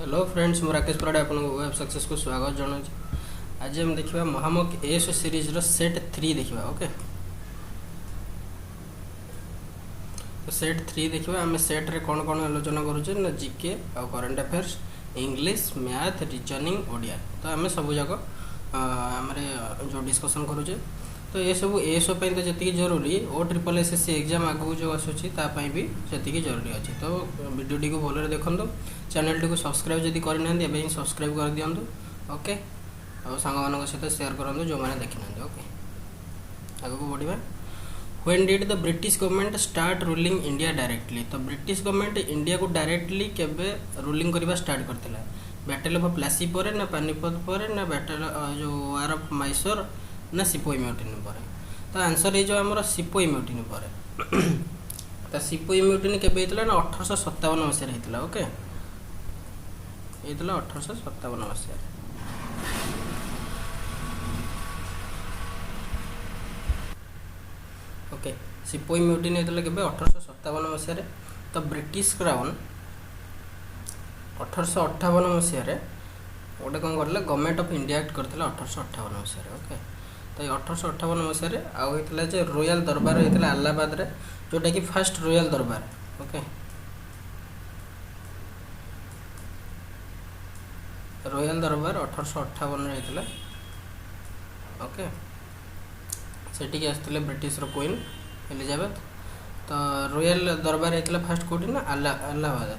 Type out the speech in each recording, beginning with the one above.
Hello friends, मु Rakesh parade आपको web success को स्वागत जनाऊँ। आज हम देखा महामक एस सीरीज रो सेट 3 देखा। ओके, तो सेट 3 देखा। आम सेट रे कौन कौन आलोचना करुचे ना जीके आ current affairs, English, math, reasoning, Odia. तो आम सब जाक आम जो डिस्कसन करुचे। तो ये सब एसओ तो जी जरूरी ओ ट्रिपल एसएससी एग्जाम आगू जो आसूँ तापाई भी से जरूरी अच्छे। तो वीडियो टी को भलरे देखो, चैनल टी को सब्सक्राइब जब करना सब्सक्राइब कर दिंतु। ओके, और सांग सहित शेयर करूँ जो मैंने देखी ना। ओके, आगे को बढ़िया। When did the British government start ruling India directly? तो ब्रिटिश गवर्नमेंट इंडिया को डायरेक्टली केबे रूलिंग करवा स्टार्ट करथिला? बैटल ऑफ प्लासी पर ना पानीपत पर ना बैटल जो वार ऑफ मैसूर ना सिपोई म्यूटिनी पर? तो आंसर ये जो आमर सिपोई म्यूटिनी पर। तो सिपोई म्यूटिनी केबे होता ना 1857 मसीह होता। ओके, ये 1857 मसीह। ओके, सिपोई म्यूटिनी होता केबे 1857 मसीह। तो ब्रिटिश क्राउन 1858 मसीह गोटे कौन कर गवर्नमेंट ऑफ इंडिया एक्ट करते 1858 मसीह। ओके, तो 1858 मसीह आउ होता जो रॉयल दरबार होता इलाहाबाद रे, जोटा कि फर्स्ट रॉयल दरबार। ओके, रॉयल दरबार 1858 होता। ओके, सेठी आसते ब्रिटिश क्वीन एलिजाबेथ। तो रॉयल दरबार होता फर्स्ट कौटी ना इलाहाबाद।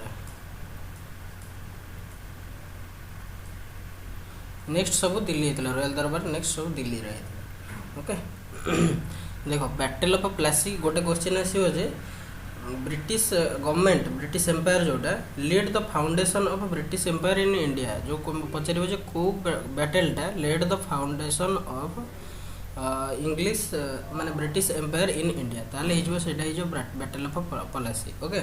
नेक्स्ट सब दिल्ली होता, रॉयल दरबार नेक्स्ट सब दिल्ली रही। ओके, देखो बैटल ऑफ प्लासी गोटे क्वेश्चन आसो जे ब्रिटिश गवर्नमेंट ब्रिटिश एम्पायर जोटा led the foundation of British empire in India. जो पचार को बैटलटा led the foundation of English माने ब्रिटिश एम्पायर इन इंडिया, ताले हो बैटल ऑफ प्लासी। ओके,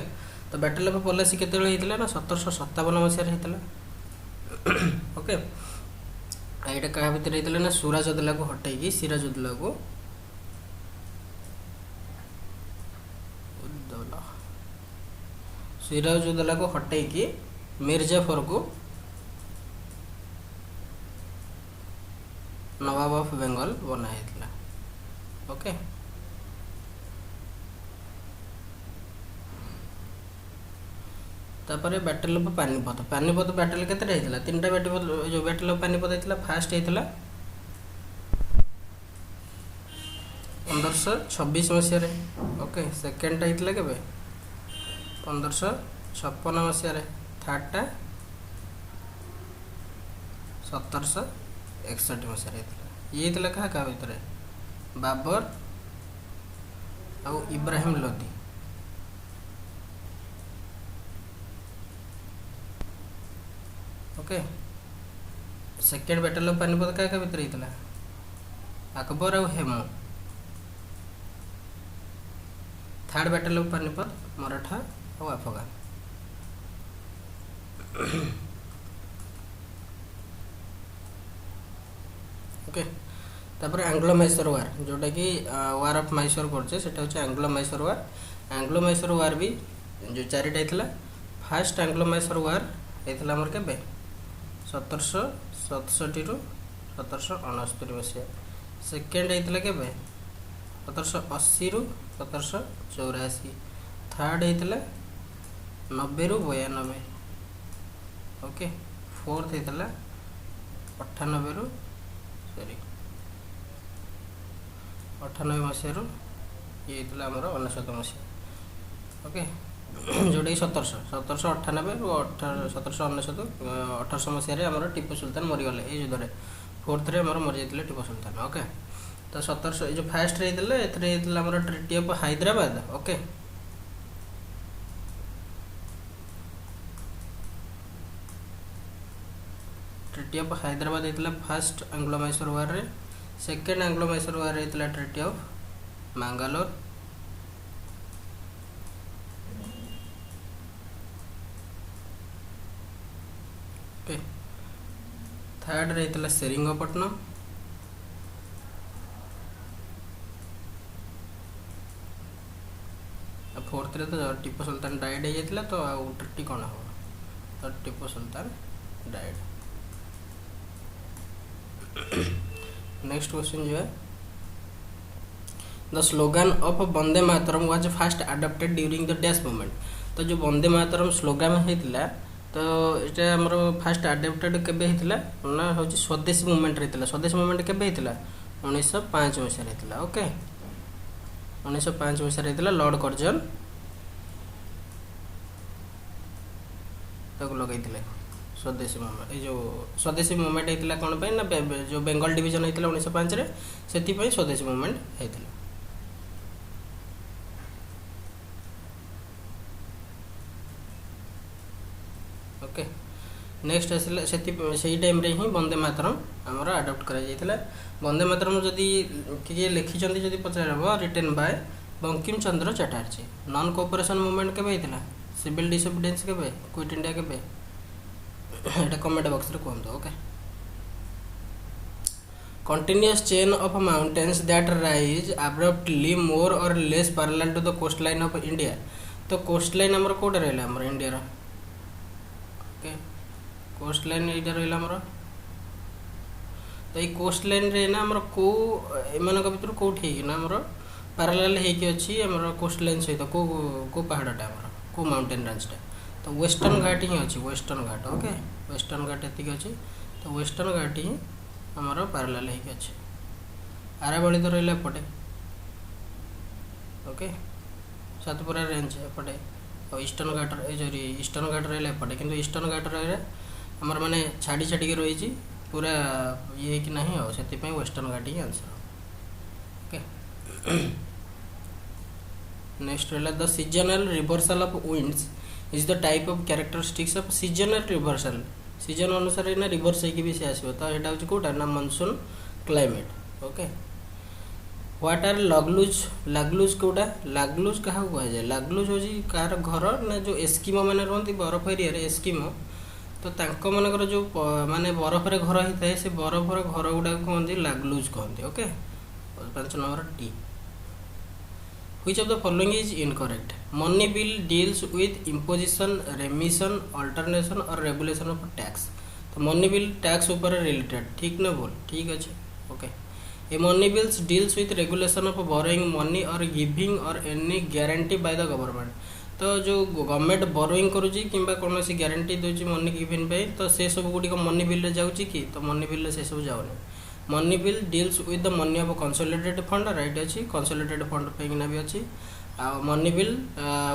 तो बैटल ऑफ प्लासी केते होता ना 1757 मसीह होता। ओके, यहाँ क्या भितर होता ना सिराजुद्दौला को हटैकी सिराजुद्दौला को हटैकी मिर्जाफर को नवाब ऑफ बेंगल बनाई। ओके, तापर बैटल ऑफ पानीपत बैटल केते होता? 3टा बैटल। जो बैटल ऑफ पानीपत होता फास्ट होता 1526 मसीह। ओके, सेकेंडटा होता के 1556 मसीह। थर्डटा 1761 मसीह होता। ये होता क्या क्या भितर? बाबर और Ibrahim Lodi. Okay, second battle of Panipat क्या क्या भितर होता? अकबर और Hemu. Third battle of Panipat Maratha और अफगान। ओके, तापर एंग्लो मैसूर वार जोटा कि वार ऑफ मैसूर करछे सेटा होचे एंग्लो मैसूर वार। एंग्लो मैसूर वार भी जो चारिटा होता। फर्स्ट एंग्लो मैसूर वार होता हमर केबे 1767 रु 1769 मसीहा। सेकेंड होता के 1780 रु 1784। थर्ड होता 90 रु 92। ओके, फोर्थ होता 98 रु 98 मसीह ये होता आमर 99 मसीहा। ओके, जोटा कि 1798 रु 1799 1800 मसीह आमर टीपू सुल्तान मरीगले ये युद्ध में। फोर्थ रे आमर मरी जाते टीपू सुल्तान। ओके, तो 1700 जो फास्ट होता आमर treaty of Hyderabad. Okay, treaty of Hyderabad होता फर्स्ट एंग्लो मैसूर वार रे। सेकेंड एंग्लो मैसूर वार होता ट्रिटी ऑफ मैंगालोर। ओके, थर्ड रही सेरिंगपट्टनम। फोर्थ रे तो टीपू सुल्तान डाइड हो जाता। तो ट्रिटी कौन हम? तो Tipu Sultan died. Next question जो है, the slogan of Vande Mataram was fast adopted during the dash movement. तो जो वंदे मातरम स्लोगान होता तो ये आमर फास्ट अडॉप्टेड केबे होता ना हूँ स्वदेशी मूवमेंट होता। स्वदेशी मूवमेंट केबे होता 1905 मसीह होता। ओके 1905 मसीह होता। लॉर्ड कर्जन ताको लगे स्वदेशी मूवमेंट। ये जो स्वदेशी मूवमेंट होता कौन पे ना जो बेंगल डिवीजन होता 1905 से स्वदेशी मूवमेंट होता। ओके नेक्स्ट आसला से टाइम रे ही वंदे मातरम आमर आडप्ट करा। वंदे मातरम जदि किए लिखिं जदि पचार written by Bankim Chandra Chatterjee. Non cooperation movement केबे होता, सिविल डिसोबिडियंस केबे, क्विट इंडिया केबे, एटा कमेंट बॉक्स रे कहंतो। Okay continuous chain of mountains that rise abruptly more or less parallel to the coast line of India. तो कोस्ट लाइन हमर कोड रहला हमर इंडिया रो। ओके कोस्ट लाइन एटा रहला हमर। तो ये कोस्ट लाइन रे ना हमर को एमान का भीतर कोठी ना हमर पैरेलल हे कि अछि हमर कोस्ट लाइन सहित को पहाड़टा हमर को माउंटेन रेंजटा। तो वेस्टर्न घाट ही अच्छी, वेस्टर्न घाट। ओके वेस्टर्न घाट एतिक अच्छी। तो वेस्टर्न घाट ही आमर पैरेलल है अच्छे। आरावली तो रहा एपटे। ओके सातपुरा रेंज एपटे और ईस्टर्न घाट जो ईस्टर्न घाट रहा एपटे। किंतु ईस्टर्न घाट रहा आमर माने छाड़ी छाड़ी रही पूरा ये कि नहीं और से वेस्टर्न घाट ही आंसर। ओके नेक्स्ट रहा the seasonal reversal of winds is the type of characteristics of seasonal reversal. Season अनुसार ना रिवर्स होगी भी से आसो। तो यहाँ हूँ कौटा ना monsoon climate. Okay what are lagoons, lagoons कौटा, लागलुज क्या कह जाए, लागलुज हूँ कार घर ना जो एस्किमो मैंने रुहति बरफ एरिया एस्किमो। तो तांको मानकर जो माने बरफ रे घर होता है से बरफ रे घर गुड़ा कहते लागलुज कहते। Okay 5 number T. Which of the following is incorrect? Money bill deals with imposition, remission, alternation or regulation of tax. तो money bill tax ऊपर related, ठीक ना बोल, ठीक अच्छे। Okay A money bills deals with regulation of borrowing money or giving or any guarantee by the government. तो जो government borrowing करुची किंबा कौन सी गारंटी दूसरी मनी गिविंग पे तो से सब गुड़ी मनी बिल जाऊँगी कि तो मनी बिल से सब जाऊनी। Money bill deals with the money of consolidated fund right अच्छी, कंसोलिडेटेड फंड पेकिना भी अच्छी। Money bill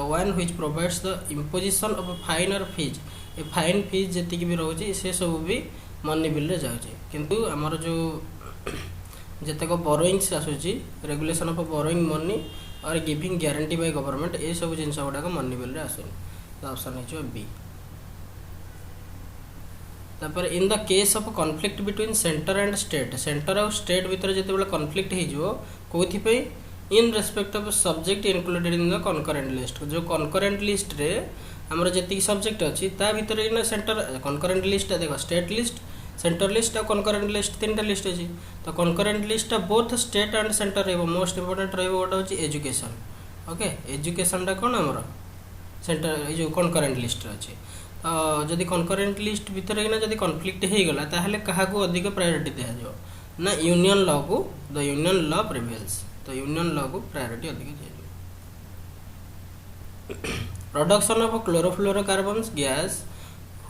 one which provides the imposition of fine or fees. A fine fees जी भी रोचे से सब भी मनी बिल जाऊँगी। किंतु आमर जो जितक बोरोइंग्स आसूची रेगुलेशन ऑफ बोरोइंग मनी और गिविंग गारंटी बाय गवर्नमेंट ये सब जिन गुड़ाक मनी बिल आसूनी। तो ऑप्शन हो बी। तापर in the case of conflict between centre and state, centre और स्टेट भितर जिते कॉन्फ्लिक्ट हो कौन in respect of subject included in the concurrent list. जो कनकरेंट लिस्ट रे हमर जति सब्जेक्ट अच्छी ता भितर इन सेंटर कनकरेंट लिस्ट देख स्टेट लिस्ट, सेंटर लिस्ट और कनकरेंट लिस्ट 3टा लिस्ट अच्छी। तो concurrent list both state and centre रही मोस्ट इंपोर्टेंट रोटे हूँ एजुकेशन। ओके एजुकेशनटा कौन आमर सेंटर ये कनकरेंट लिस्ट अच्छी। जदि कनकरेंट लिस्ट भितर जदि कॉन्फ्लिक्ट हो गला ताहले काहाकू अधिक प्रायोरिटी दिया जाओ ना यूनियन लॉ को। The union law prevails. तो यूनियन लॉ को प्रायोरिटी अधिक दिया जाए। Production of chlorofluorocarbons gas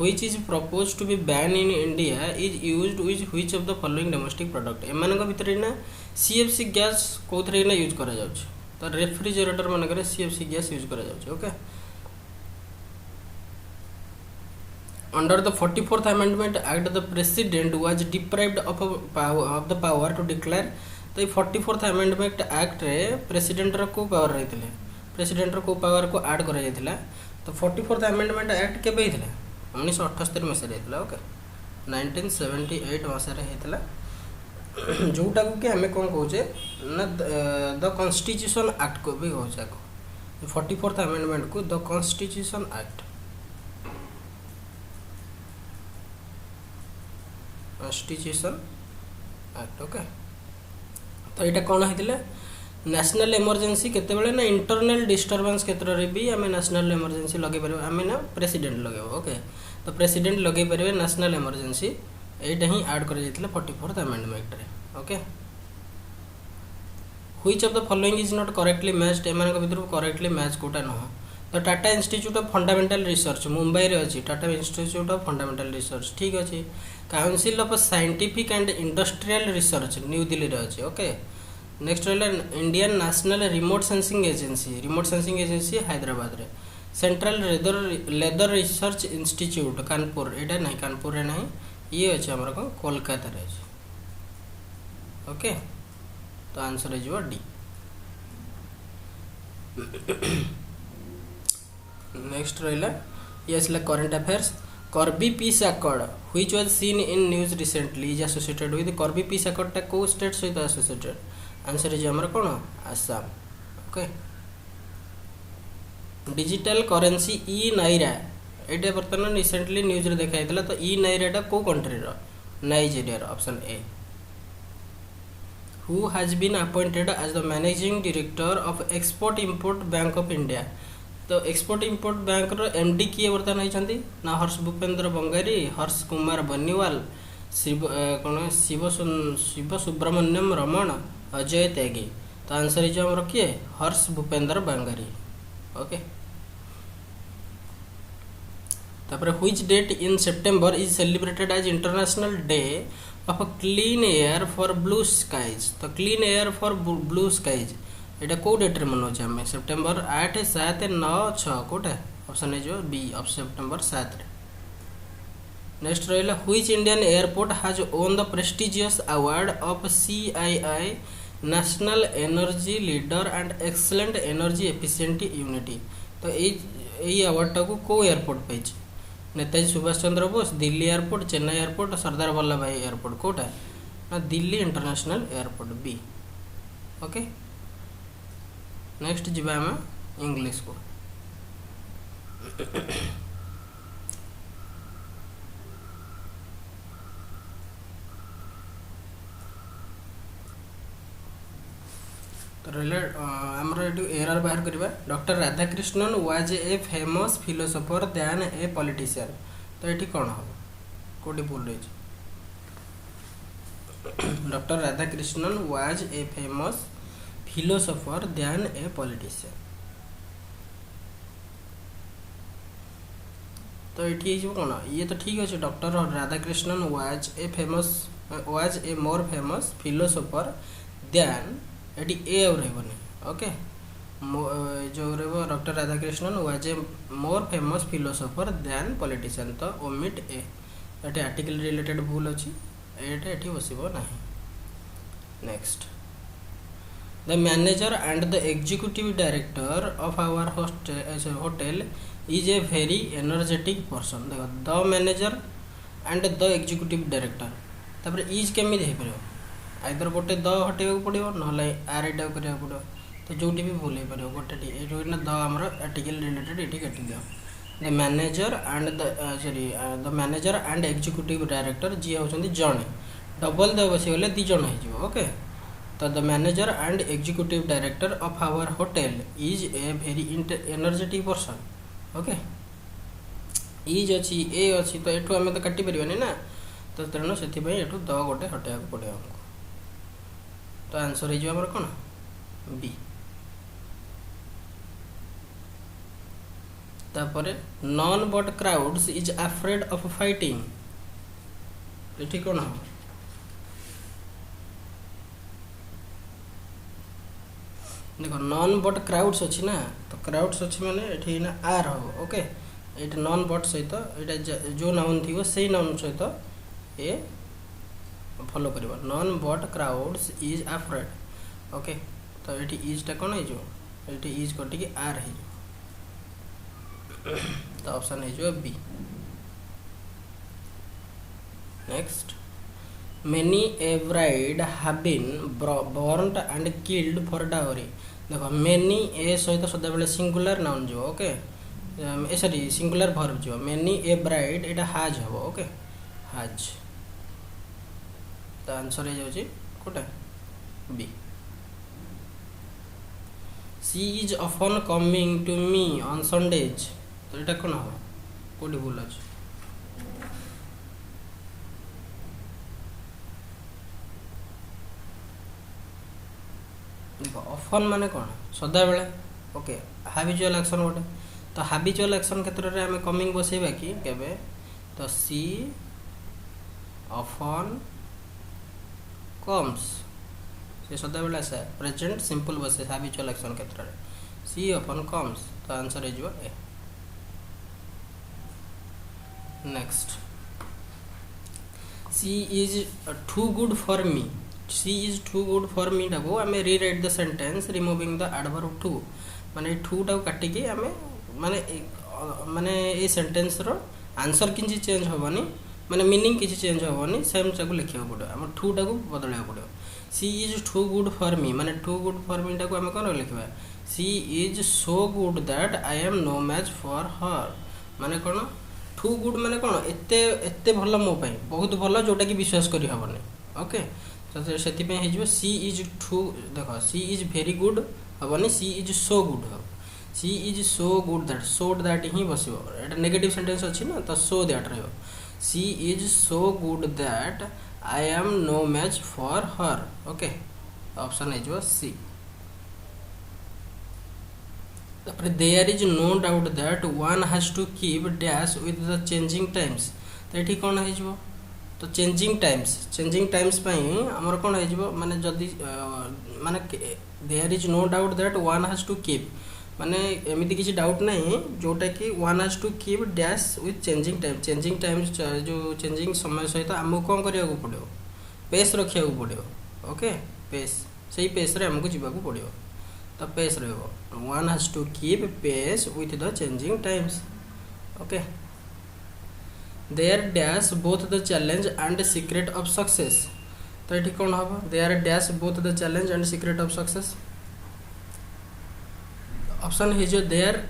which is propose to be ban in India is used with which of the following domestic product. एमान भितर ना सीएफसी गैस कौन ना यूज करा जाउछ। तो रेफ्रिजरेटर मानक सीएफसी गैस यूज करा जाउछ। Okay Under the 44th Amendment Act, the President was deprived of the power to declare। तो ये 44th Amendment Act रे प्रेसिडेंट रो को पावर रही थे, प्रेसिडेंट रो को पावर को ऐड करा जाइथिला। तो 44th Amendment Act केबे हितला 1978 मसीह रहितला। ओके 1978 मसीह रे हितला। जोटा को कि हमें कोन कहूचे ना द कॉन्स्टिट्यूशन एक्ट को भी कहूचे को 44th Amendment को the constitution act, constitution act. Okay तो यहाँ कौन होता नेशनल इमरजेंसी केतेबेले ना इंटरनल डिस्टर्बेंस क्षेत्र में भी आम नेशनल इमरजेंसी लगे पार आम ना प्रेसिडेंट लगे। ओके तो प्रेसिडेंट लगे पारे नेशनल इमरजेंसी एटा ही ऐड कर 44th अमेंडमेंट रे okay which of the following is not correctly matched एमान भितर करेक्टली मैच कोटा न तो Tata Institute of Fundamental Research Mumbai रे अछि Tata Institute of Fundamental Research ठीक अछि Council of Scientific and Industrial Research New Delhi रे अछि ओके नेक्स्ट रहला Indian National Remote Sensing Agency Hyderabad रे Central Leather Research Institute Kanpur एटा नहीं कानपुर रे नहीं ये अछि हमर को कोलकाता रे अछि ओके तो आंसर है जो डी नेक्स्ट रहला यस ला current affairs Karbi peace accord which was seen in news recently is associated with Karbi peace accord टा को स्टेट सहित एसोसिएटेड आंसर है हमर कोन Assam okay digital currency e naira एटा वर्तमान रिसेंटली न्यूज रे देखाइतला तो ई नाइरा टा को कंट्री रो Nigeria option A who has been appointed as the managing director of export import bank of india तो एक्सपोर्ट इंपोर्ट बैंक रो एमडी किए वर्तमान होइछंती ना हर्ष भूपेंद्र बंगारी हर्ष कुमार बनीवाल शिव सुब्रमण्यम रमण अजय त्यागी तो आंसर है जो हम किए हर्ष भूपेंद्र बंगारी ओके तापर which date in September is celebrated as International Day of Clean air for blue Skies तो clean air for blue skies एटा को डेट रे मनोज हम सितंबर 8 7 9 6 कोटा ऑप्शन है जो बी ऑफ सितंबर 7 रे नेक्स्ट रहला which Indian airport has won the prestigious award of CII national energy leader and excellent energy efficiency unity तो ए अवार्ड टा को एयरपोर्ट पाइछ Netaji Subhash Chandra Bose Delhi airport Chennai airport Sardar Vallabh bhai airport कोटा ना Delhi international airport B okay next जीवा हम इंग्लिश को तो हमर एरर बाहर करबा doctor Radhakrishnan was a famous philosopher than a politician तो एठी कोन हो कोडी बोल रही doctor Radhakrishnan was a famous philosopher than a politician तो एठी जो कोन ये तो ठीक अछि doctor Radhakrishnan was a more famous philosopher than एटी ए और रहबनी ओके जो रहबो doctor Radhakrishnan was a more famous philosopher than politician तो ओमिट ए एटी आर्टिकल रिलेटेड भूल अछि एटा एटी बसिबो नाही next the manager and the executive director of our hotel is a very energetic person देखो the manager and the executive director तापर इज केमी दे परबो आइदर गोटे द हटेबा पड़ो ना आर एटा करिया पड़ो तो जोटी भी भूल पार गोटे ये द आमर आर्टिकल रिलेटेड ये काटी दियो the manager and the manager and executive director जी होचंदी जणे डबल द बसीगले दी जण हो ओके तो the manager and executive director of our hotel is a very energetic person okay is अच्छी ए अच्छी तो एठू आम तो काटी पारे ना तो तेणु से द गोटे हटेगा पड़े हमको तो आंसर है हमर कौन बी तापरे non but crowds is afraid of fighting ये कौन हो देखो नॉन बट क्राउड्स अच्छी ना तो क्राउड्स अच्छी माने एठी ना आर हो ओके एटा नॉन बट सहित एटा जो नाउन थी से नाउन सहित ए फॉलो करिबा non but crowds is afraid okay तो एठी इज टा कोन है जो एठी इज कोटी की आर है तो ऑप्शन है जो B next many a bride have been burned and killed for dowry देखो मेनी ए सहित सदा बेले सिंगुलर नाउन जो okay a sorry singular verb जो मेनी ए ब्राइड एटा हैज हो ओके हैज तो आंसर है जाउची कोटा B she is often coming to me on Sundays तो एटा कोन हो कोडी बोल अछि देख ऑफन माने कौन सदा बेले ओके हाबिचुअल एक्शन गोटे तो हाबिचुअल एक्शन क्षेत्र में आम कमिंग बसैबा कि केबे तो सी ऑफन कम्स से सदा बेले आसे प्रेजेंट सिंपल बसे हाबिचुअल एक्शन क्षेत्र में सी ऑफन कम्स तो आंसर हो A next she is too good for me she is too good for me टाको आम rewrite the sentence removing the adverb too माने टू टाको काटिकी आम माने माने ए सेंटेंस रो आंसर किसी चेंज हेनी माने मीनिंग किसी चेंज हेनी सेम टाको लिखा पड़ो आम टू टाको बदलवा पड़ो she is too good for me माने टू गुड फॉर मी टाको आम कौन लिखा she is so good that I am no match for her माने कौन टू गुड माने कौन एते एते भल मो पाई बहुत भल जोटा कि विश्वास करि हबनी ओके तो सेति पे हे सी इज टू देखो सी इज वेरी गुड हबनी सी इज सो गुड हो she is so good that so that he बसिबो एटा नेगेटिव सेंटेंस अछि ना तो सो दैट रहयो she is so good that I am no match for her okay option हे she there is no doubt that one has to keep dash with the changing times तो ये कौन हो तो चेंजिंग टाइम्स आमर कौन हो माने जदि माने there is no doubt that one has to keep माने एमती किसी डाउट नहीं जोटा कि one has to keep dash with changing times जो चेंजिंग समय सहित आमको कौन करने पड़ो पेस रखा पड़ो ओके पेस से पेस रे आमको जीवाक पड़ो तो पेस रहो one has to keep pace with the changing times okay there dash both the challenge and secret of success तो ये कौन हम there dash both the challenge and secret of success option है जो देयर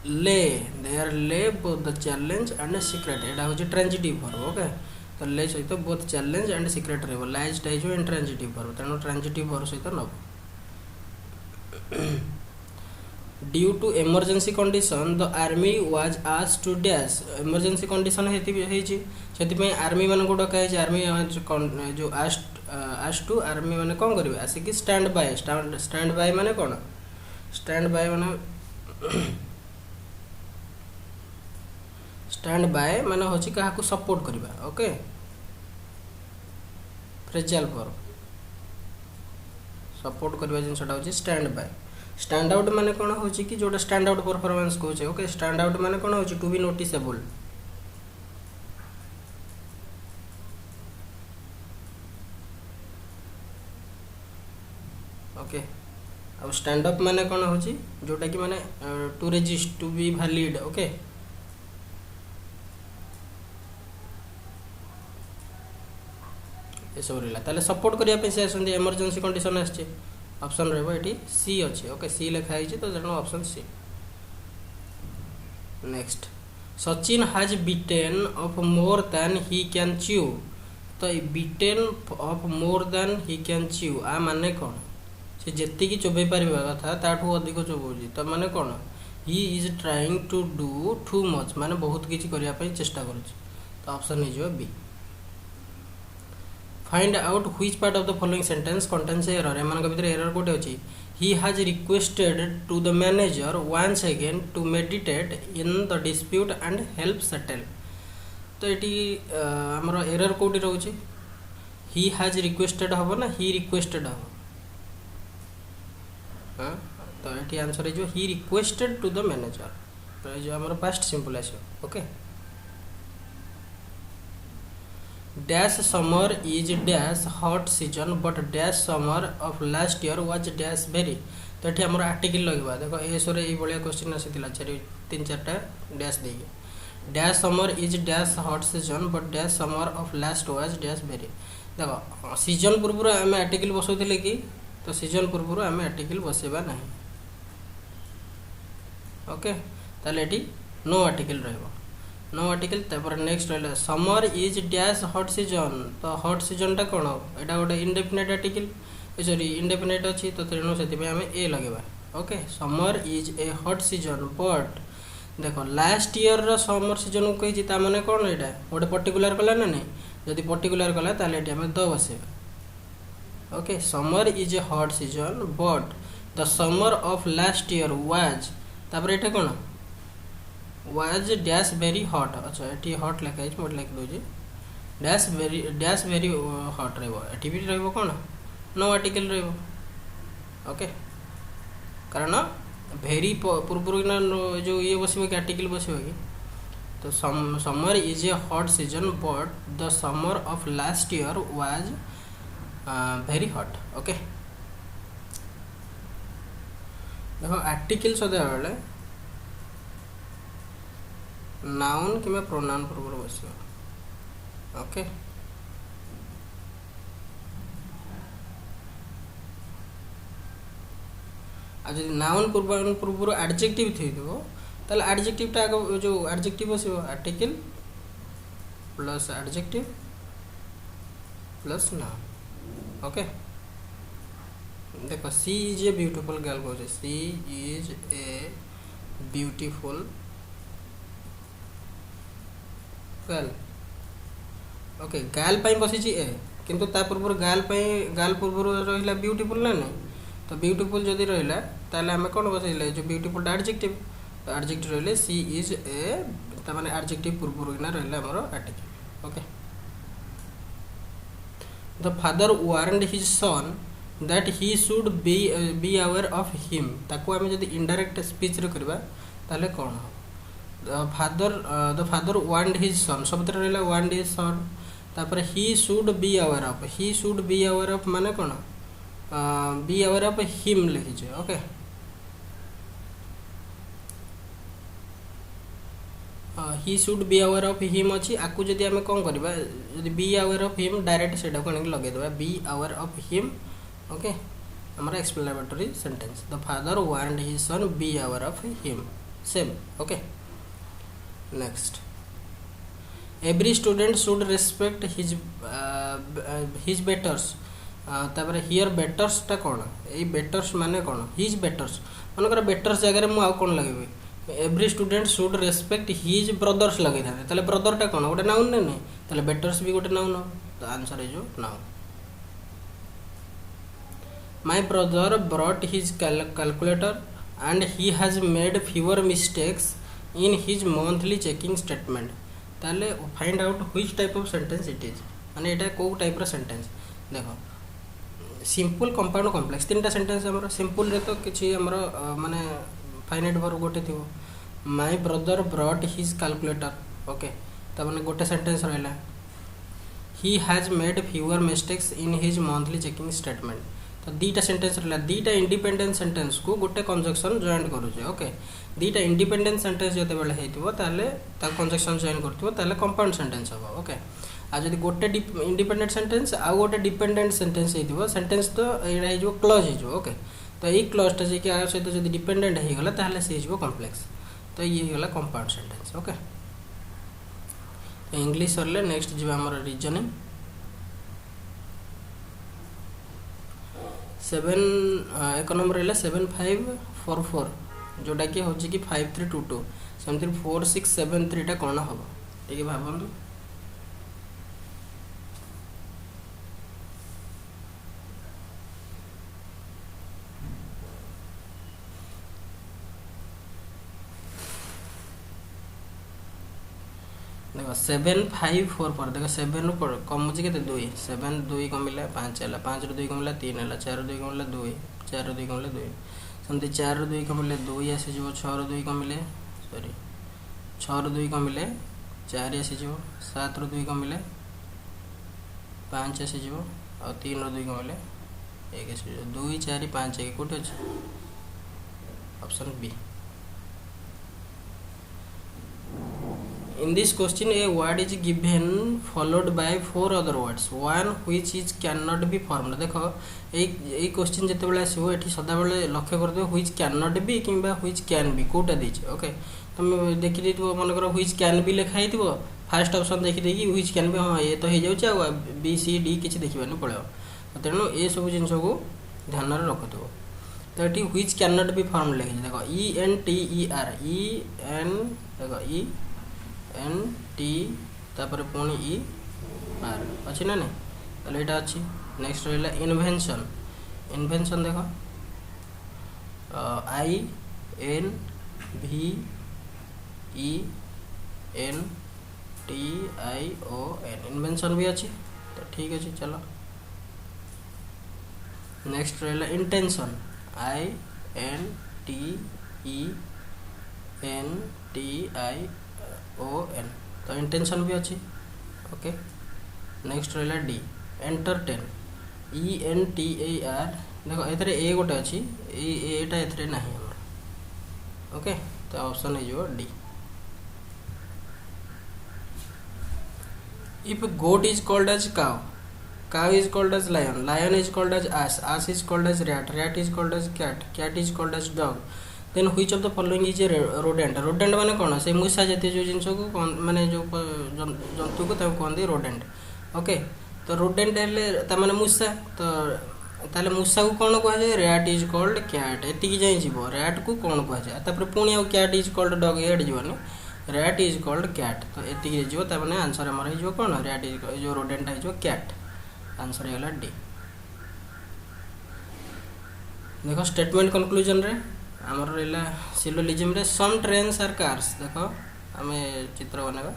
ले both the challenge and secret एटा हो transitive verb okay तो ले सहित बोथ चैलेंज एंड सीक्रेट रहो लाइज टा हो इंट्रांजिटिव वर्ब तेणु ट्रांजिटिव वर्ब सहित नब due to emergency condition the army was asked to dash emergency condition हेती आर्मी मान को डका है आर्मी जो आस्क्ड टू आर्मी माने कौन करेंगे आसिक स्टैंड बाय माने कौन स्टैंड बाय माने होची काहा को सपोर्ट करबा ओके फ्रेजाइल फॉर सपोर्ट करबा जिनसटा होची स्टैंड बाय स्टैंड आउट माने कौन होची कि जोटा स्टैंड आउट परफॉर्मेंस कहूचे ओके स्टैंड आउट माने कौन होची टू बी नोटिसेबल ओके अब स्टैंड अप माने कौन होची जोटा कि माने to resist to be valid okay ये सब रहला ताले सपोर्ट करिया पे से आसंदी इमरजेंसी कंडीशन आछे ऑप्शन रहबो एटी सी अच्छे ओके सी लिखा है तो तेणु option C next Sachin has bitten off more than he can chew तो beaten off more than he can chew आ माने कौन से जेति की चोबई पारिबा कथा ताठू अधिक चोबौजी तो माने कौन he is trying to do too much माने बहुत किछि करिया पे चेष्टा करूछि तो ऑप्शन हे B find out which part of the following sentence contains error एमान के भीतर एरर कोटे अछि he has requested to the manager once again to meditate in the dispute and help settle तो एटी हमर एरर कोटी रहउछि ही हैज रिक्वेस्टेड हबो ना ही रिक्वेस्टेड हबो हां तो एटी आंसर है जो he requested to the manager तो जो हमर पास्ट सिंपल आछो okay dash summer is dash hot season but dash summer of last year was dash very तो ये आम आर्टिकल लगवा देखो एसरे ये भाया क्वेश्चन आसाला तीन चार्टा डैश दे dash summer is dash hot season but dash summer of last was dash very देखो सीजन पूर्व आम आर्टिकल बसौले कि तो सीजन पूर्व आम आर्टिकल बसैबा ना ओके ताले ये नो आर्टिकल रहिबो नो आर्टिकल तापर नेक्स्ट रहला summer is dash hot season तो हॉट सीजन टा कोन एटा गोटे इंडेफिनिट आर्टिकल सॉरी इंडेफिनिट अछि तो तेणु से आम ए लगेबा okay summer is a hot season but देखो लास्ट ईयर रो समर सीजन को कहि ता माने कोन एटा गोटे पर्टिकुलर कला ना नहीं जदि पर्टिकुलर कला ताले एटा हम the बसेबा Okay, summer is a hot season, but the summer of last year was तापर एटा कोन was dash very hot. अच्छा एटी hot लिखा है मोट लिख दोजी dash very hot रहबो एटी भी रहबो कोन नो आर्टिकल रहबो ओके कारण भेरी पूर्व ना जो ये बसिबो कि आर्टिकल बसिबो कि तो summer is a hot season but the summer of last year was very hot okay देखो आर्टिकल सदा बेले नाउन कि प्रोनाउन पूर्व बस ओके आज नाउन पूर्व एडजेक्टिव थी ताले एडजेक्टिव टा जो एडजेक्टिव बस article plus adjective plus noun okay देखो she is a beautiful girl कहे she is a beautiful girl okay girl पाई बसी ए किंतु ता पूर्व गर्ल पूर्व रहिला ब्यूटीफुल ना नहीं तो ब्यूटीफुल जदि रहिला ताले हमें कौन बसैले जो ब्यूटीफुल एडजेक्टिव तो एडजेक्टिव रहिले सी इज ए ता माने एडजेक्टिव पूर्व ना रहिला हमरो article okay the father warned his son that he should be aware of him ताको आमे जदि इनडायरेक्ट स्पीच रे करबा ताले कोन हो the father warned his son शब्द रहिला वार्नड हिज सन तापर he should be aware of माने कोन बी अवेयर ऑफ हिम लिखि छै okay he should be aware of him अच्छी आपको जदि आम कौन करवा जदि be aware of him direct से लगे देवा be aware of him okay हमारा explanatory sentence the father warned his son be aware of him same okay next every student should respect his बेटर्स तापर हियर बेटर्स टा कौन ये बेटर्स माने कौन हिज बेटर्स मनकर बेटर्स जगह मु आउ कौन लगे every student should respect his brothers लगे था ब्रदर टा कौन गोटे नाउन ना नहीं ताले बेटर्स भी गोटे नाउन तो answer is noun my brother brought his calculator and he has made fewer mistakes in his monthly checking statement ताले find out which type of sentence it is माने एटा को टाइप रो सेंटेंस देखो सिंपल कंपाउंड कॉम्प्लेक्स तीनटा sentence हमर simple रे तो किछि हमर माने फाइनाइट वर्ब गोटे थी my brother brought his calculator okay तब मैंने गोटे सेंटेंस रहा he has made fewer mistakes in his monthly checking statement तो दीटा सेंटेंस रहा दीटा इंडिपेंडेंट सेंटेंस को गोटे कंजक्शन जॉइन करूचे ओके दीटा इंडिपेंडेंट सेंटेंस जो कंजक्शन जॉइन कर कंपाउंड सेंटेंस हम ओके आ जब गोटे इंडिपेंडेंट सेंटेंस आ गोटे डिपेंडेंट सेंटेंस सेंटेंस तो यहाँ क्लज हो ओके तो ये क्लजटा जी सहित जब डिपेंडेंट होगला ताहले से कॉम्प्लेक्स तो ये होगा कंपाउंड सेंटेंस ओके इंग्लिश सरले नेक्स्ट जी आम रीजनिंग 7 एक नंबर रहा 7544 जोटा कि हूँ कि 5322 सेमती 4673 कौन हम ये भावतु देखो 7544 देखो 7 रु कमुची के 2 7 2 कमिला 5 है 5 रु 2 कमिला 3 है 4 रु 2 कमिला 2 4 रु 2 कमिला 2 सेमती 4 रु 2 कमिले 2 आसीज 6 रु 2 कमिले सॉरी 6 रु 2 कमिले 4 आसीज 7 रु 2 कमिले 5 आसीज और 3 रु 2 कमिले 1 आसीज 2 4 5 1 कोटे अछि option B In this question, a word is given followed by 4 other words, one which is cannot be formed. देखो एक क्वेश्चन जिते बेले आसो ये सदा बेले लक्ष्य कर दो which cannot be किंबा which can be कोटा देछ ओके तुम देखि देथिबो मन करो which can be लिखा हिथिबो फर्स्ट ऑप्शन देखि देकी which can be हां ये तो हे जाउछ आ बी सी डी किछि देखिबानी पड़ो तेणु ए सब जिंस को ध्यान रे रखथबो तो eighty which cannot be formed लिखि देखो E N T E R E N देखो E N T तापर पुणी E R अच्छी ना नहीं ताले एटा अच्छी नेक्स्ट रहा इन्वेंशन। इन्वेंशन देख INVENTION इन्वेंशन भी अच्छी तो ठीक अच्छे। चलो नेक्स्ट रहा इंटेंशन INTENTION तो इंटेंशन भी अच्छी। ओके नेक्स्ट रहा डी एंटरटेन ENTAR देखो एथरे ए गोटे अच्छी एटा एथरे नहीं हमर। ओके तो ऑप्शन है D. If goat is called as cow, cow is called as lion, lion is called as ass is called as rat, rat is called as cat, cat is called as dog, then which of the following is a rodent? rodent माने कौन से मूसा जातीय जो जिनस को माने जो जंतु को ताको कहंदी rodent। ओके तो rodent हेले त माने मूसा तो ताले मूसा को कौन कह जाय rat is called cat एति की जाय जीवो rat को कौन कह जाय तापर पुणी आ cat is called dog एड जीवो rat is called cat तो एति की जीवो त माने आंसर हमर है जो कौन rat is जो rodent है जो cat आंसर है डी। देखो स्टेटमेंट कंक्लूजन रे हमर रहला सिलोजिज्म रे सम ट्रेन्स आर कार्स। देखो हमें चित्र बनाबा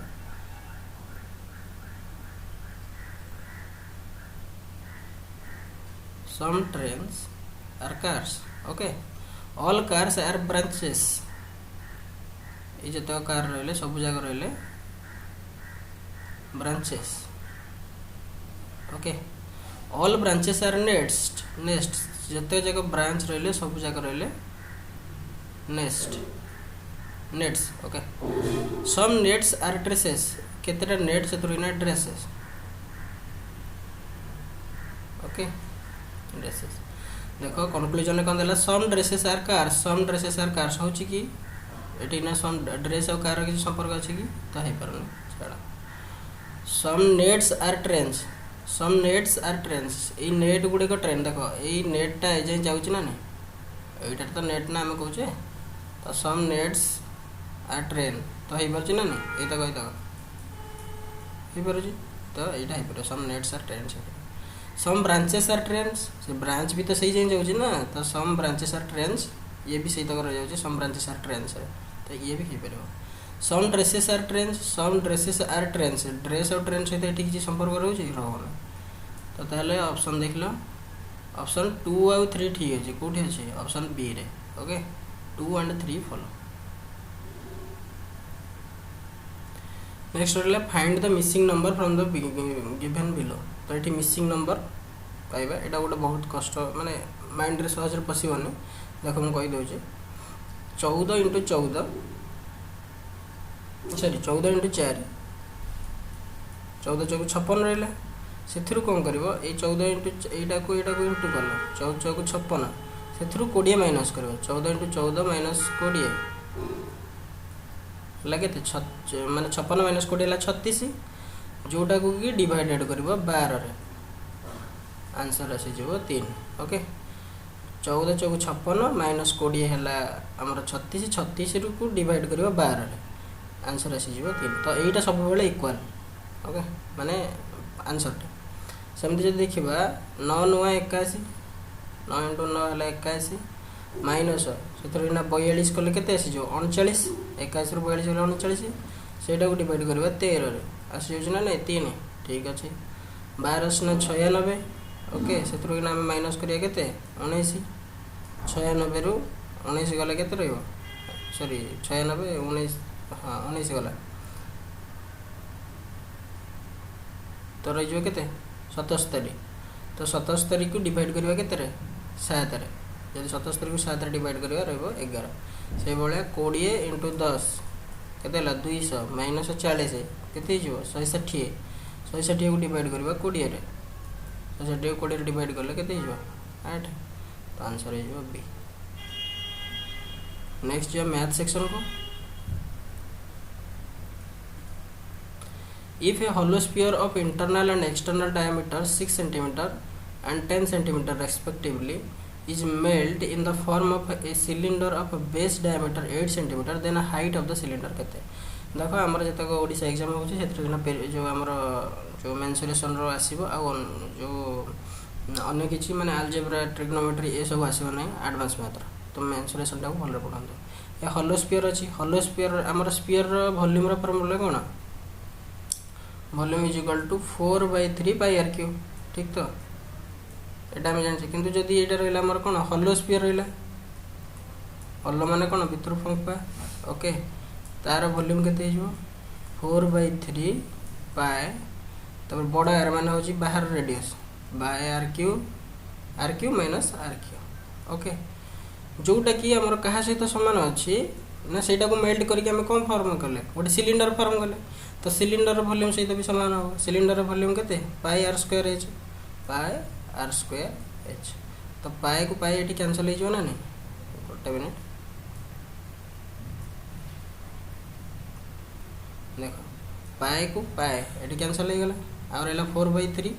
some trains are cars. Okay all cars are branches ये जतो कार रहले सब जगह रहले branches. Okay all branches are nest जते जगह ब्रांच रहले सब जगह रहले nest nets. Okay some nets are dresses केतेटा नेट से थ्रू ना ड्रेसेस। ओके ड्रेसेस देखो कंक्लूजन कोन देला सम ड्रेसेस आर कार्स होची कि एटी ना सम ड्रेस और कार के संपर्क अछि कि त हे परन छाड़ा। Some nets are trains some nets are trains a net गुडे को ट्रेन देखो ए नेटटा ए जे जाउछ ना ने एटा तो नेट ना हम कहूचे तो सम नेट्स आर ट्रेन तो हे परछ ना ने ए तो कहि दो हे परछ तो एटा हे पर some nets are trains. Some branches are trains से ब्रांच भी तो सही जे जाउछ ना तो सम ब्रांचेस आर ट्रेन्स ये भी सही तक रह जाउछ सम ब्रांचेस आर ट्रेन्स तो ये भी हे परबो। Some dresses are trains dress और ट्रेन सहित एठी किछि संपर्क रहउछि रहउना तो ताले ऑप्शन देख लो ऑप्शन 2 और 3 ठीक है कोठी अछि ऑप्शन बी रे। Okay 2 and 3 follow. नेक्स्ट रहला find the missing number from the given below तो एठी मिसिंग नंबर पाइबा एटा गोटे बहुत कष्ट माने माइंड रे सहज रे पसिबनी। देखो हम कहि दउ छी 14 * 14 सॉरी 14 * 4 14 चौक 56 रहला सेथिरु कोन करबो ए 14 एटा को इंटू करलो 14 चौक 56 सेथिरु 20 माइनस करबो 14 * 14 - 20 लागे त माने 56 - 20 ला 36 जोटा को की डिवाइडेड करबो 12 रे आंसर आसी जेबो 3। ओके 14 चौक 56 - 20 हला हमर 36 रु को डिवाइड करबो 12 रे आंसर आसी जेबो 3 तो एटा सब बेले इक्वल। ओके माने आंसर सेमती जब देखा 9 * 9 81 9 × 9 है 81 माइनस से 42 कले के 39 81 ରୁ 42 गला 39 सेटा को डिवाइड करबा 13 रे आसी ना नहीं 3 ठीक अच्छे 12 * 96। ओके से माइनस करिया केते 19 96 ରୁ 19 गला केते रहइबो सॉरी 96 19 हां 19 गला तो रहिजो केते 77 तो 77 को डिवाइड करबा केते रे 7 रे यदि 77 को 7 रे डिवाइड करबा रहइबो 11 से बोले 20 * 10 केते ला 200 - 40 केते जो 160 160 को डिवाइड करबा 20 रे 160 को 20 रे डिवाइड करले केते जो 8 तो आंसर है जो बी। नेक्स्ट जो मैथ सेक्शन को if a hollow sphere of internal and external diameter 6 cm and 10 cm respectively is made in the form of a cylinder of a base diameter 8 cm then the height of the cylinder केते देखो हमर जतक Odisha exam होछि सेत्र जो हमर जो mensuration रो आसीबो आ जो अन्य किसी माने अलजेब्रा ट्रिग्नोमेट्री ये सब आसो ना एडवांस मैथ्र तो मेंसुरेशन टाको भल पढ़ाते ये हलो स्फीयर अच्छी हलो स्फीयर आमर स्फीयर वॉल्यूम फॉर्मूला कौन volume is equal to 4/3 pi r cube ठीक तो यहाँ आम जाने कि जदि ये रहा कौन हलो स्फीयर रहा हलो माने कौन भितर फंपा ओके तार वॉल्यूम केते 4/3 पाए तब बड़ आर मान हूँ बाहर radius by r cube minus r cube okay जोटा कि आमर क्या सहित सामान अच्छी ना से मेल्ट करके कौन फॉर्म कले गोटे सिलिंडर फॉर्म कले तो सिलिंडर वॉल्यूम सहित भी सामान हम सिलिंडर वॉल्यूम केते pi r square h pi r square h तो पाई को पाई ये कैंसल हो ना नहीं गोटे मिनिट देख पाए को पाए ये कैंसल हो गला आ रहा 4/3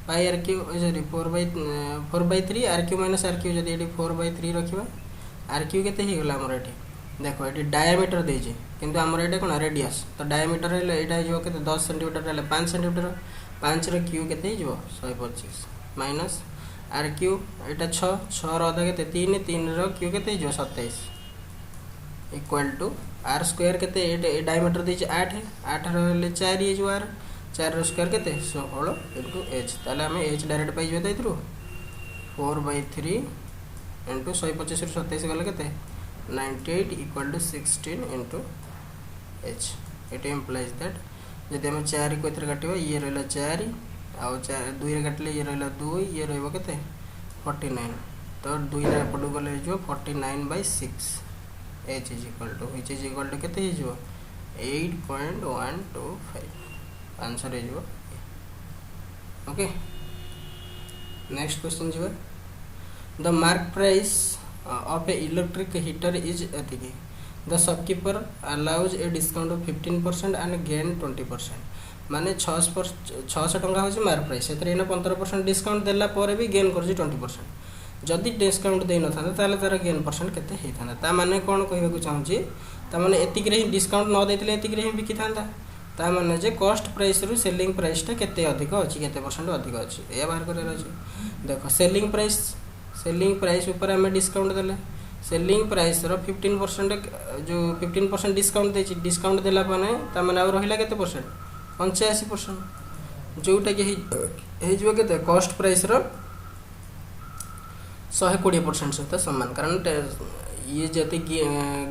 pi r cube sorry 4/3 r cube minus r cube जब 4/3 रखा आर क्यू केते हो गला आमर ये देख ये डायमीटर देजे किंतु आमर ये कौन रेडियस तो डायमीटर यहाँ के 10 सेंटीमीटर 5 सेंटीमीटर 5 क्यू के 125 माइनस आर क्यू यहाँ 6 अधा के 3 3 क्यू के 27 इक्वाल टू आर स्क्वायर के डायमीटर देचे 8 8 रे 4 ये आर 4 स्क्वायर के 16 इंटू एच ताले आम एच डायरेक्ट पाई जाए 4/3 इंटू 125 27 गले के 98 equal to 16 into h it implies that जब आम 4 को इधर काटिबा ये रहा 4 आउ 4 2 रे काटिले ये रहा 2 ये रहिबो केते 49 तो 2 रे पडु गले जो 49/6 h is equal to which is equal to केते हो 8.125 आंसर हो ओके नेक्स्ट क्वेश्चन जो the mark price of a electric heater is एतिकी the shopkeeper allows a discount of 15% and gain 20% माने 600 टंका हो मार्क प्राइस से 15% डिस्काउंट देला पर भी गेन कर 20% जदि डिस्काउंट दे न था ताले तार गेन परसेंट केते हे था ता माने कोन कहबा को चाहूची ता माने एतिक रे डिस्काउंट न देथिले एतिक रे बिकी थांदा ता माने जे कॉस्ट प्राइस रु सेलिंग प्राइस टा केते अधिक अछि केते परसेंट अधिक अछि ए बाहर करे अछि देखो सेलिंग प्राइस ऊपर आम डिस्काउंट देले सेलिंग प्राइस रो 15% जो 15% डिस्काउंट देछि डिस्काउंट देला पने ता माने आ रहिला केते परसेंट 85% जोटा कि हे जो केते कॉस्ट प्राइस रो 120% सहित समान कारण ये जति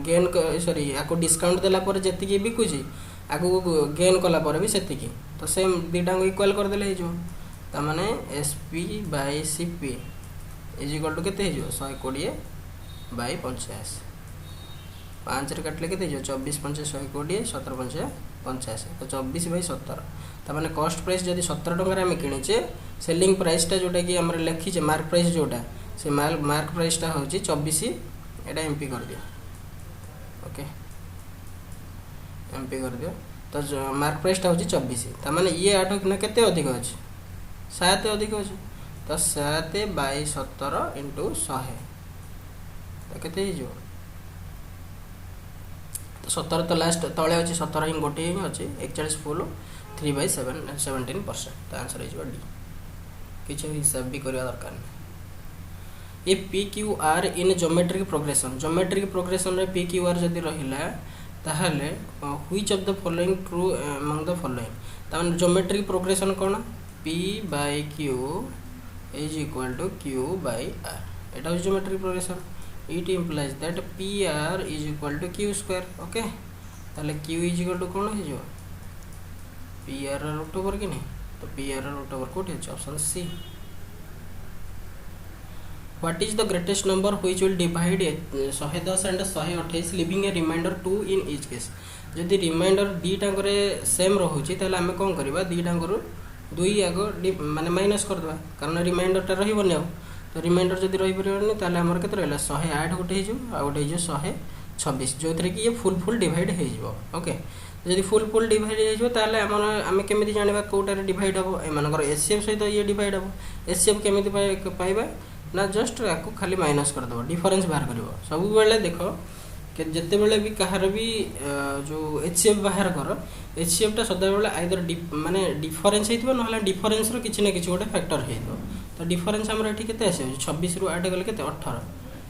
गेन सॉरी याको डिस्काउंट देला पर जति की बिकुची आगु गेन कला पर भी सेति की तो सेम दीटा को इक्वल कर देले हे जो ता माने SP by CP is equal to केते हो 120/85 5 रे काटले केते हो 24 5 120 17 5 85 तो 24/17 ता माने कॉस्ट प्राइस जदी 17 टंका रे हम किनिचे सेलिंग प्राइस टा जोटा कि हमरे लिखिचे मार्क प्राइस जोटा से मार्क प्राइस टा होची 24 एटा एमपी कर दियो ओके एमपी कर दियो तो मार्क प्राइस टा होची 24 ता माने ये 8 ना केते अधिक अछि 7 अधिक अछि तो 7/17 इंटू 100 तो केते हो तो 17 तो लास्ट तले अच्छी 17 ही गोटे ही अच्छी 41 फुल 3/17% तो आंसर हो डी किसी हिसाब भी करवा दरकार नहीं। A p q r in geometric progression रे पी क्यू आर जदि रहिला ताहले which of the following true among the following तान ज्योमेट्रिक प्रोग्रेशन कोन p/q is equal to q/r एटा geometric progression it implies that pr is equal to q square okay ताले q is equal to कोन हे जो pr root over कि नहीं तो pr रूट ओवर कोठी है option C. What is the greatest number which will divide 110 and 128 leaving a remainder 2 in each case जदि रिमाइंडर दी टांगरे सेम रहुची ताले हमें कोन करबा दी टांगरो 2 आगो माने माइनस कर दबा कारण रिमाइंडर टा रहिबो न तो रिमाइंडर जदि रहि परबनी ताले हमर केते रहला 108 गोटे हे जो आ गोटे हे जो 126 जो थरे कि ये फुल डिवाइड हे जो ओके जदि फुल डिवाइड हे जो ताले हम केमिति जानिबा कोटा रे डिवाइड हो ए मानकर एचसीएफ सहित ये डिवाइड हो एचसीएफ केमिति पाइबा ना जस्ट आपको खाली माइनस कर दबो डिफरेंस बाहर करबो सब बेले देखो कि जते बेले भी कहार भी जो एचसीएफ बाहर कर एचसीएफ टा सदा बेले आइदर माने डिफरेंस हेतिबो नहला डिफरेंस रो किछि ना किछि गोटे फैक्टर हेतिबो तो डिफरेन्स आमर ये के 26 रु 8 गले के 18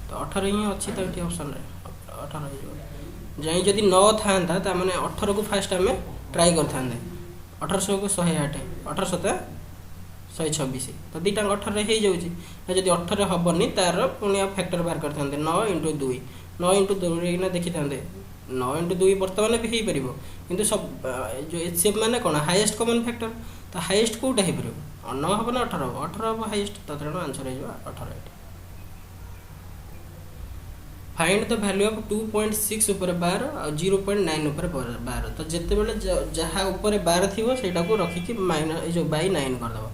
तो 18 ही अच्छी तो ये ऑप्शन 18 जाई जदि न था मैंने 18 को फास्ट आम ट्राए कर 1800 को 108 1800 126 तो दुटा 18 हो जाऊँगी जब 18 हेनी तार पुणी फैक्टर बाहर करते 9 × 2 9 × 2 देखी था 9 × 2 बर्तमान भी हो पार कि सब जो एचसीएफ माने कौन हाईएस्ट कॉमन फैक्टर तो हाईएस्ट कौटा हो पार 9 हम ना 18 हम 18 हम हाईएस्ट तो तेणु आंसर हो 18 ये फाइंड द वैल्यू ऑफ 2.6 ऊपर 12 और 0.9 ऊपर 12 तो जिते बड़े जहाँ ऊपर 12 थी सेटा को रखिकी माइनस जो बाय 9 करदेव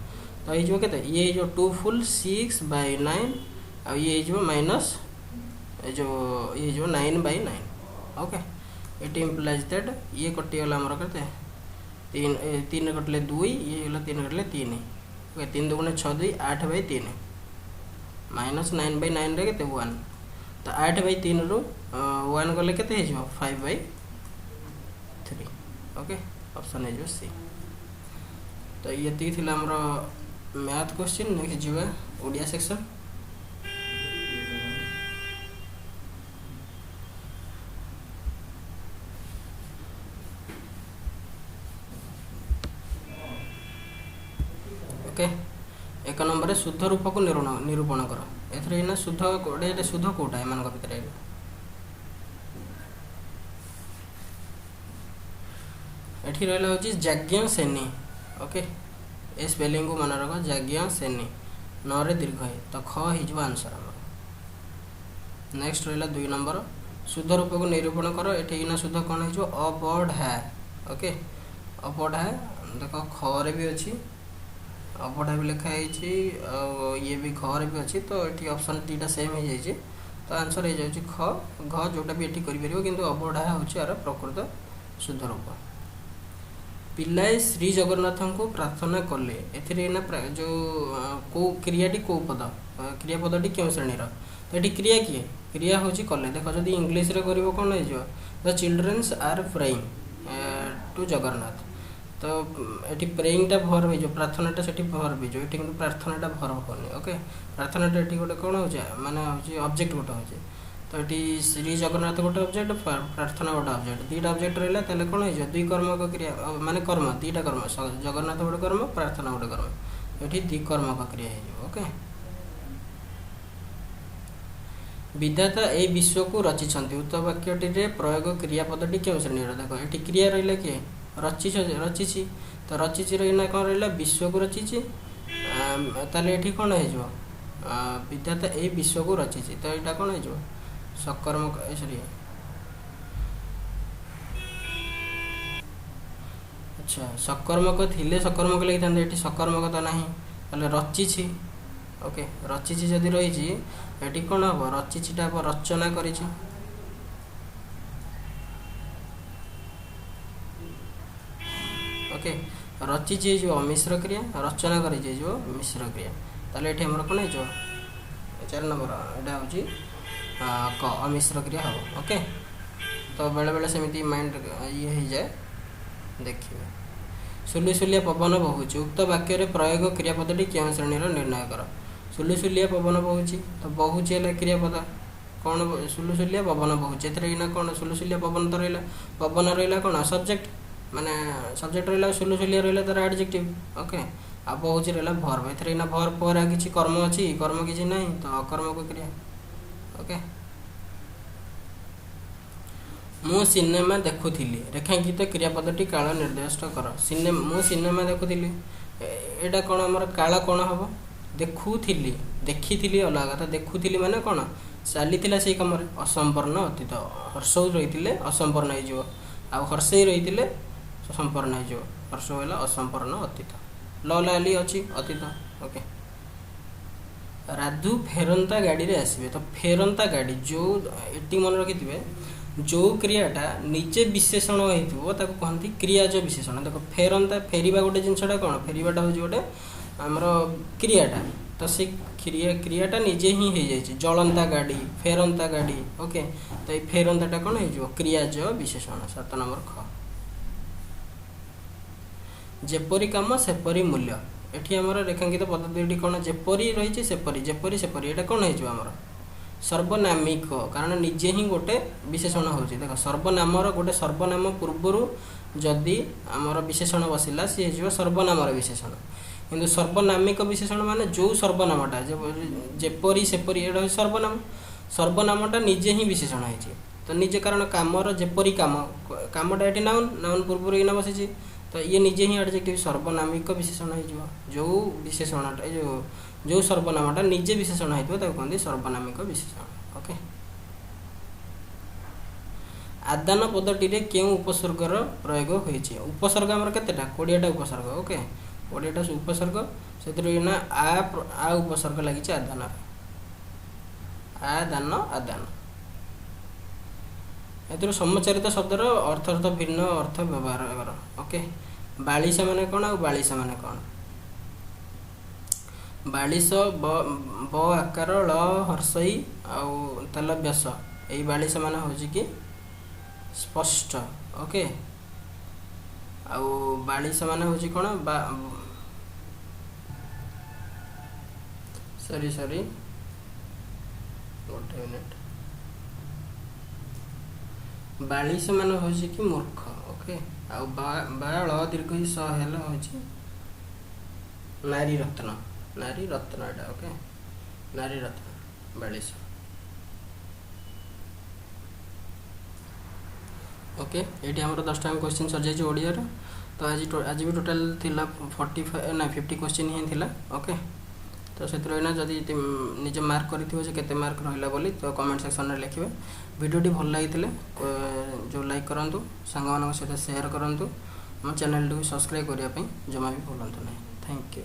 तो ये के ये जो 2 फुल 6 बाय 9 और ये जो माइनस जो ये जो 9 by 9 okay it implies that ये कटिगला आमर के 3 कटिले 2 ये 3 कटिले 3 ओके 3 2 6 2 8 बाय 3 माइनस 9 बाय 9 रे के 1 तो 8 बाय 3 रु 1 गले के 5 बाय 3 ओके ऑप्शन है सी तो ये थी आमर मैथ क्वेश्चन नेक्स्ट जीवा ओडिया सेक्शन ओके एक नंबर शुद्ध रूप को निरूपण कर एथर शुद्ध गोटे शुद्ध कौटा एम भितर ये रहा हूँ जाज्ञ सेनी ओके ए स्पेलिंग को मन रख जाज्ञ सेनी न रे दीर्घ है तो ख हो आंसर आम नेक्स्ट रहा 2 नंबर शुद्ध रूप को निरूपण कर ये शुद्ध कौन हो अबढ़ा ओके अबढ़ा देख खे भी अच्छी अबढ़ा भी लिखाई ये भी घर भी अच्छी तो ये ऑप्शन 2टा सेम हो जाए तो आंसर हो जाए ख घ जोटा भी ये करें कि अबढ़ा हूँ यार प्रकृत शुद्ध रूप पिलाए श्री जगन्नाथ को प्रार्थना कले ए जो कौ क्रियाटी कौ पद क्रियापदी क्यों श्रेणी तो ये क्रिया किए क्रिया हूँ कले देख जब इंग्लीश रे कर कौन हो the children's are praying to Jagannath तो ये प्रेइंगटा भर हो प्रार्थनाटा से भर हो ये प्रार्थनाटा भर होनी ओके प्रार्थनाटा ये गोटे कौन हो माने ऑब्जेक्ट गोटे हो तो ये श्री जगन्नाथ गोटे ऑब्जेक्ट प्रार्थना गोटे ऑब्जेक्ट 2टा ऑब्जेक्ट रहा है कौन हो 2 कर्मक क्रिया माने कर्म 2टा कर्म जगन्नाथ गोटे कर्म प्रार्थना गोटे कर्म ये 2 कर्मक क्रिया हो ओके विधाता ए विश्व को रचिछंती उक्त वाक्यटी प्रयोग क्रियापदटी क्यों श्रेणी देख ये क्रिया रहा किए रचिछि तो रचिछि रही कौन रहा विश्व को रचिछि ताले ये कौन हो विधाता ए विश्व को रचिछि तो यहाँ कौन हो सकर्मक सॉरी अच्छा सकर्मक थिले सकर्मक लगी था ये सकर्मक तो नहीं ताले रचिछि ओके रचिछि जदि रही ये कौन हम रचिछिटा रचना करी ओके रचिछि जो मिश्र क्रिया रचना करी जो मिश्र क्रिया ताले ये हमर कौन हो 4 नंबर यहाँ हूँ क अमिश्र क्रिया हम ओके तो बेले बेले सेमती माइंड ये हो जाए देखिए सुलुसुलिया पवन बहुची उक्त वाक्य प्रयोग क्रियापदटी क्यों श्रेणी निर्णय कर सुलुसुलिया पवन बहुची तो बहुची है क्रियापद कौन सुलुसुलिया पवन बहुची एना कौन सुलुसुलिया पवन तो रहा पवन रहा कौन सब्जेक्ट माने सब्जेक्ट रहा सुलुसुलिया रहा तार एडजेक्टिव ओके आ बहुची रहा भर्ब एथर एना भर्ब पर किसी कर्म अच्छी कर्म किसी ना तो अकर्मक क्रिया ओके मु सिनेमा देखुली रेखांकित क्रियापदटी काल निर्दिष्ट कर मु सिनेमा देखुली एटा कौन आमर काल कौन हम देखुली देखी अलग कथा देखुली माने कौन चली से कम असंपूर्ण अतीत हर्ष रही असंपूर्ण हो हर्षई रही संपूर्ण हो हर्ष है असंपूर्ण अतीत लाली अच्छी अतीत ओके राधु फेरंता गाड़ी रे आसबे तो फेरंता गाड़ी जो एटी मन रखिथे जो क्रियाटा निजे विशेषण होता कहती क्रियाज विशेषण देख फेरंता फेरिबा गोटे जिनसटा कौन फेरिबाटा हूँ गोटे आमर क्रियाटा तो से क्रियाटा निजे ही हो जाए जलंता गाड़ी फेरंता गाड़ी ओके तो ये फेरंताटा कौन हो क्रियाज विशेषण 7 नंबर ख जेपरी काम सेपरी मूल्य एठी हमर रेखांकित पद दुईटी कोन जेपरी रहिछि सेपरी जेपरी सेपरी एटा कोन हेजो हमर सर्वनामिक कारण निजे ही गोटे विशेषण होछि देखो सर्वनामर गोटे सर्वनाम पूर्वरु जदि हमर विशेषण बसिला सी हेजो सर्वनामर विशेषण किंतु सर्वनामिक विशेषण माने जो सर्वनामटा जेपरी सेपरी एटा सर्वनाम सर्वनामटा निजे ही विशेषण हेछि तो निजे कारण कामर जेपरी कामटा एठी नाउन नाउन पूर्वरु इना बसिछि तो ये निजे ही एडजेक्टिव सर्वनामिक विशेषण हो जो विशेषणटा जो सर्वनामटा निजे विशेषण हो कहते सर्वनामिक विशेषण ओके आदान पदटी रे केउ उपसर्गर प्रयोग होइछि उपसर्ग हमर केतेटा 20टा उपसर्ग ओके 20टा उपसर्ग सेतिर ना आ उपसर्ग लागिछि आदान आदान आदान एतिर समचारित शब्दर अर्थ अर्थ भिन्न अर्थ व्यवहार कर ओके बालिश माने कोन आ बालिश माने कोन बालिश ब आकार ल हर्षई आ तल व्यास एई बालिश माने होछि कि स्पष्ट ओके आ बालिश माने होछि कोन सॉरी एक मिनिट बालिश मान हो कि मूर्ख ओके आ बाल दीर्घ स हेला हो नारी रत्न एटा ओके नारी रत्न बालिश ओके ये हमर 10टा क्वेश्चन सर जाई ओडिया रो तो आज भी टोटल थिला 45 ना 50 क्वेश्चन ही थिला ओके तो से जदि निजे मार्क करें से केते मार्क रहा बोली तो कमेंट सेक्शन में लिखे वीडियोटी भल लगी जो लाइक करूँ सांग मान सहित शेयर करूँ मो चैनल को सब्सक्राइब करने जमा भी भूलु ना थैंक यू।